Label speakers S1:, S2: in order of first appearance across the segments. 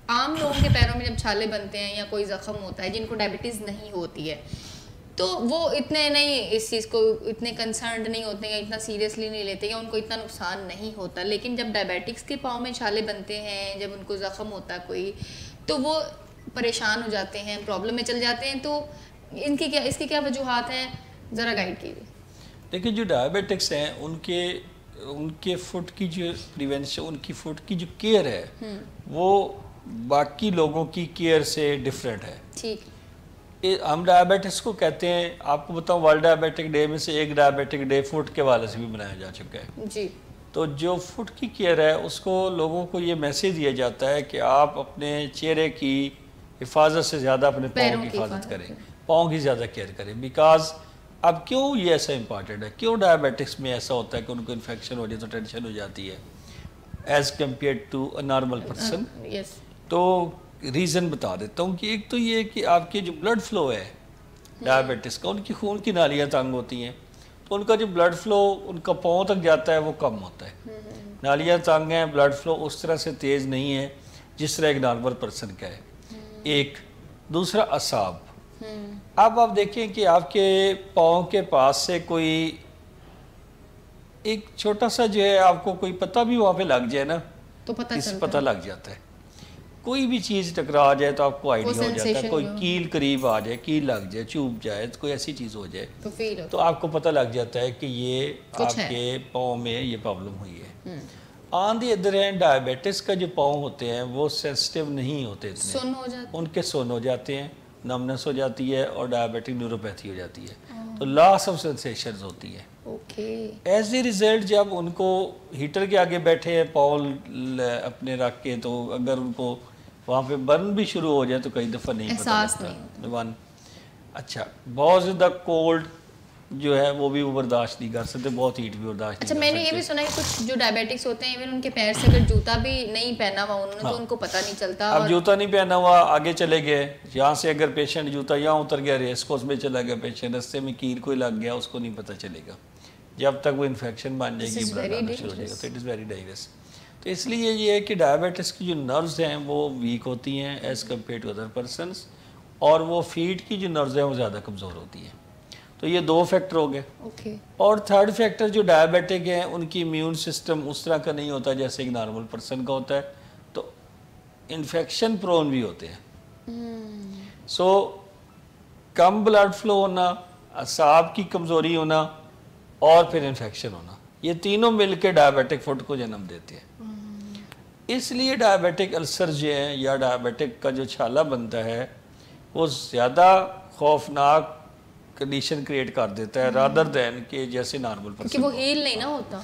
S1: عام لوگوں کے پیروں میں جب چھالے بنتے ہیں یا کوئی زخم ہوتا ہے جن کو ڈائبٹیز نہیں ہوتی ہے تو وہ اتنے نہیں اس چیز کو اتنے کنسرنڈ نہیں ہوتے یا اتنا سیریسلی نہیں لیتے یا ان کو اتنا نقصان نہیں ہوتا. لیکن جب ڈائبیٹکس کے پاؤں میں چھالے بنتے ہیں, جب ان کو زخم ہوتا ہے کوئی, تو وہ پریشان ہو جاتے ہیں, پرابلم میں چل جاتے ہیں. تو ان کی اس کی کیا وجوہات ہیں, ذرا گائیڈ کیجیے.
S2: دیکھیں جو ڈائبیٹکس ہیں ان کے فٹ کی جو پریونشن, ان کی فٹ کی جو کیئر ہے وہ باقی لوگوں کی کیئر سے ڈیفرنٹ ہے.
S1: ٹھیک.
S2: ہم ڈائبیٹکس کو کہتے ہیں, آپ کو بتاؤں ورلڈ ڈائبیٹک ڈے میں سے ایک ڈائبیٹک ڈے فٹ کے حوالے سے بھی منایا جا چکا ہے.
S1: جی.
S2: تو جو فٹ کی کیئر ہے اس کو لوگوں کو یہ میسیج دیا جاتا ہے کہ آپ اپنے چہرے کی حفاظت سے زیادہ اپنے پاؤں کی حفاظت کریں, پاؤں کی زیادہ کیئر کریں. بیکاز اب کیوں یہ ایسا امپارٹنٹ ہے, کیوں ڈائبیٹکس میں ایسا ہوتا ہے کہ ان کو انفیکشن ہو جائے تو ٹینشن ہو جاتی ہے as compare to a normal person. تو ریزن بتا دیتا ہوں کہ ایک تو یہ کہ آپ کے جو بلڈ فلو ہے ڈائبیٹس کا, ان کی خون کی نالیاں تنگ ہوتی ہیں تو ان کا جو بلڈ فلو ان کا پاؤں تک جاتا ہے وہ کم ہوتا ہے. نالیاں تنگ ہیں, بلڈ فلو اس طرح سے تیز نہیں ہے جس طرح ایک نارمل پرسن کا ہے. ایک دوسرا اعصاب. اب آپ دیکھیں کہ آپ کے پاؤں کے پاس سے کوئی ایک چھوٹا سا جو ہے آپ کو کوئی پتہ بھی وہاں پہ لگ جائے نا تو پتہ لگ جاتا ہے. کوئی بھی چیز ٹکرا جائے تو آپ کو آئیڈیا ہو جاتا ہے. کوئی کیل قریب آ جائے, کیل لگ جائے, چوب جائے, کوئی ایسی چیز ہو جائے تو آپ کو پتہ لگ جاتا ہے کہ یہ آپ کے پاؤں میں یہ پرابلم ہوئی ہے. آن دی ادر ہینڈ ڈائبیٹس کا جو پاؤں ہوتے ہیں وہ سینسٹیو نہیں ہوتے اتنے, ان کے سن ہو جاتے ہیں, نمنس ہو جاتی ہے اور ڈائبیٹک نیوروپیتھی ہو جاتی ہے. تو لاس آف سینسیشنز ہوتی ہے. ایز اے ریزلٹ جب ان کو ہیٹر کے آگے بیٹھے ہیں پاؤں اپنے رکھ کے تو اگر ان کو وہاں پہ برن بھی شروع ہو جائے تو کئی دفعہ نہیں پتہ لگتا. اچھا, بہت زیادہ کولڈ جو ہے وہ بھی وہ برداشت نہیں کر سکتے, بہت ہیٹ بھی برداشت نہیں کر سکتے.
S1: اچھا, میں نے یہ بھی سنا ہے کچھ جو ڈائبیٹکس ہوتے ہیں ایون ان کے پیر سے اگر جوتا بھی نہیں پہنا ہوا انہوں نے تو ان کو پتہ نہیں چلتا.
S2: اب جوتا نہیں پہنا ہوا آگے چلے گئے, یہاں سے اگر پیشنٹ جوتا یہاں اتر گیا, ریس کورس میں چلا گیا پیشنٹ, رستے میں کیل کوئی لگ گیا, اس کو نہیں پتہ چلے گا جب تک وہ انفیکشن بن جائے گی, بلڈ آنا شروع ہو جائے گا. تو اٹ از ویری ڈینجرس. تو اس لیے یہ ہے کہ ڈائبیٹس کی جو نروز ہیں وہ ویک ہوتی ہیں as compare to other persons, اور وہ فیٹ کی جو نروز ہیں وہ زیادہ کمزور ہوتی ہیں. تو یہ دو فیکٹر ہو گئے. اور تھرڈ فیکٹر جو ڈائبیٹک ہیں ان کی امیون سسٹم اس طرح کا نہیں ہوتا جیسے ایک نارمل پرسن کا ہوتا ہے, تو انفیکشن پرون بھی ہوتے ہیں. سو کم بلڈ فلو ہونا, اعصاب کی کمزوری ہونا اور پھر انفیکشن ہونا, یہ تینوں مل کے ڈائبیٹک فٹ کو جنم دیتے ہیں. اس لیے ڈائبیٹک السر جو ہیں یا ڈائبیٹک کا جو چھالا بنتا ہے وہ زیادہ خوفناک کنڈیشن کریٹ کر دیتا ہے رادر دین کہ جیسے نارمل پرسن,
S1: کہ وہ ہیل نہیں نہ ہوتا.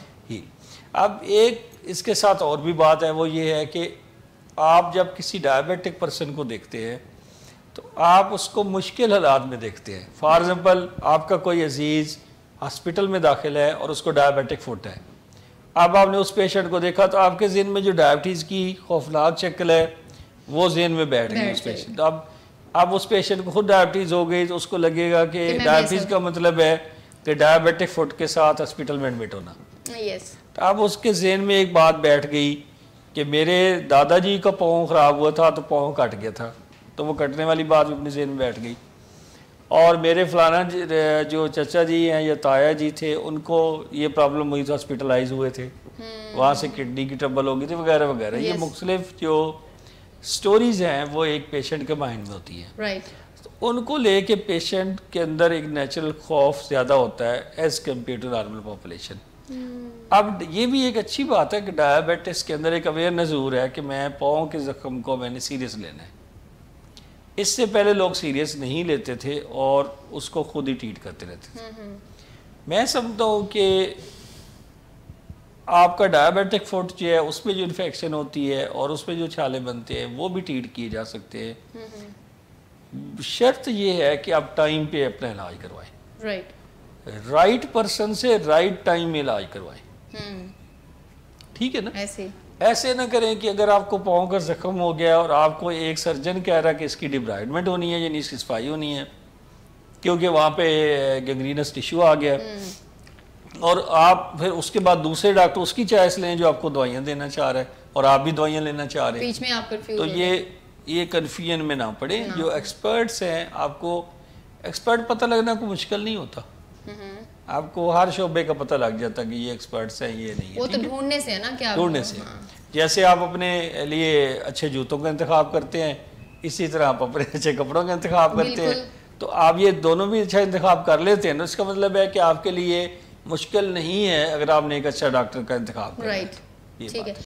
S2: اب ایک اس کے ساتھ اور بھی بات ہے, وہ یہ ہے کہ آپ جب کسی ڈائبیٹک پرسن کو دیکھتے ہیں تو آپ اس کو مشکل حالات میں دیکھتے ہیں. فار ایگزامپل آپ کا کوئی عزیز ہاسپٹل میں داخل ہے اور اس کو ڈائبیٹک فٹ ہے. اب آپ نے اس پیشنٹ کو دیکھا تو آپ کے ذہن میں جو ڈائبٹیز کی خوفناک شکل ہے وہ ذہن میں بیٹھ گئی اس پیشنٹ. اب اس پیشنٹ کو خود ڈائبٹیز ہو گئی تو اس کو لگے گا کہ ڈائبٹیز کا مطلب ہے کہ ڈائبیٹک فٹ کے ساتھ ہاسپٹل میں ایڈمٹ ہونا. تو اب اس کے ذہن میں ایک بات بیٹھ گئی کہ میرے دادا جی کا پاؤں خراب ہوا تھا تو پاؤں کٹ گیا تھا, تو وہ کٹنے والی بات بھی اپنے ذہن میں بیٹھ گئی. اور میرے فلانا جو چچا جی ہیں یا تایا جی تھے ان کو یہ پرابلم ہوئی تو ہاسپٹلائز ہوئے تھے, وہاں سے کڈنی کی ٹربل ہو گئی تھی وغیرہ وغیرہ. یہ مختلف جو سٹوریز ہیں وہ ایک پیشنٹ کے مائنڈ میں ہوتی ہیں. ان کو لے کے پیشنٹ کے اندر ایک نیچرل خوف زیادہ ہوتا ہے as compare to normal population. اب یہ بھی ایک اچھی بات ہے کہ ڈائبیٹس کے اندر ایک اویئرنیس ضرور ہے کہ میں پاؤں کے زخم کو میں نے سیریس لینا ہے. اس سے پہلے لوگ سیریس نہیں لیتے تھے اور اس کو خود ہی ٹریٹ کرتے رہتے تھے. میں سمجھتا ہوں کہ آپ کا ڈائبیٹک فٹ جو ہے اس میں جو انفیکشن ہوتی ہے اور اس میں جو چھالے بنتے ہیں وہ بھی ٹریٹ کیے جا سکتے ہیں. شرط یہ ہے کہ آپ ٹائم پہ اپنا علاج کروائیں, رائٹ پرسن سے رائٹ ٹائم میں علاج کروائیں. ٹھیک ہے نا, ایسے نہ کریں کہ اگر آپ کو پاؤں کا زخم ہو گیا اور آپ کو ایک سرجن کہہ رہا کہ اس کی ڈیبرائڈمنٹ ہونی ہے یعنی اس کی صفائی ہونی ہے کیونکہ وہاں پہ گینگرینس ٹیشو آ گیا, اور آپ پھر اس کے بعد دوسرے ڈاکٹر اس کی چوائس لیں جو آپ کو دوائیاں دینا چاہ رہا ہے اور آپ بھی دوائیاں لینا چاہ رہے ہیں,
S1: بیچ میں آپ کنفیوز
S2: تو یہ کنفیوژن میں نہ پڑے. جو ایکسپرٹس ہیں, آپ کو ایکسپرٹ پتہ لگنا کوئی مشکل نہیں ہوتا, آپ کو ہر شعبے کا پتہ لگ جاتا کہ یہ ایکسپرٹس ہیں, یہ نہیں ہے.
S1: وہ تو ڈھونڈنے سے ہے نا, کیا
S2: ڈھونڈنے سے, جیسے آپ اپنے لیے اچھے جوتوں کا انتخاب کرتے ہیں, اسی طرح آپ اپنے اچھے کپڑوں کا انتخاب کرتے ہیں. تو آپ یہ دونوں بھی اچھا انتخاب کر لیتے ہیں, اس کا مطلب ہے کہ آپ کے لیے مشکل نہیں ہے اگر آپ نے ایک اچھا ڈاکٹر کا انتخاب کریں.
S1: رائٹ, ٹھیک ہے.